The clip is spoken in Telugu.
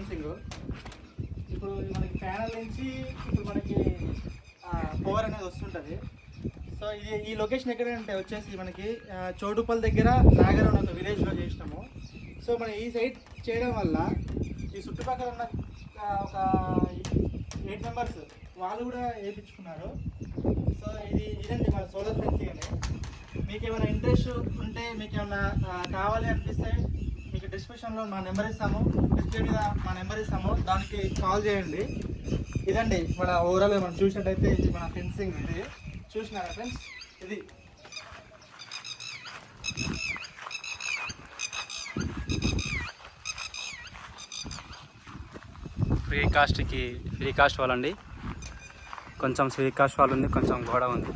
ఫెన్సింగ్. ఇప్పుడు మనకి ప్యానల్ నుంచి ఇప్పుడు మనకి పవర్ అనేది వస్తుంటుంది. సో ఇది ఈ లొకేషన్ ఎక్కడంటే వచ్చేసి మనకి చోటుపల్లి దగ్గర నాగర్ అని ఒక విలేజ్లో చేసినాము. సో మనం ఈ సైడ్ చేయడం వల్ల ఈ చుట్టుపక్కల ఉన్న ఒక 8 మెంబర్స్ వాళ్ళు కూడా వేయించుకున్నారు. సో ఇదండి మన సోలార్ ఫెన్సింగ్ అని. మీకు ఏమైనా ఇంట్రెస్ట్ ఉంటే, మీకు ఏమైనా కావాలి అనిపిస్తే మీకు డిస్క్రిప్షన్లో మా నెంబర్ ఇస్తాము, డిస్ప్లే మీద మా నెంబర్ ఇస్తాము, దానికి కాల్ చేయండి. ఇదండి మన ఓవరాల్గా మనం చూసినట్టయితే ఇది మన ఫెన్సింగ్. ఇది చూసినారా ఫ్రెండ్స్? ఇది ఫ్రీ కాస్ట్ వాల్ అండి. కొంచెం ఫ్రీ కాస్ట్ వాల్ ఉంది, కొంచెం గోడ ఉంది.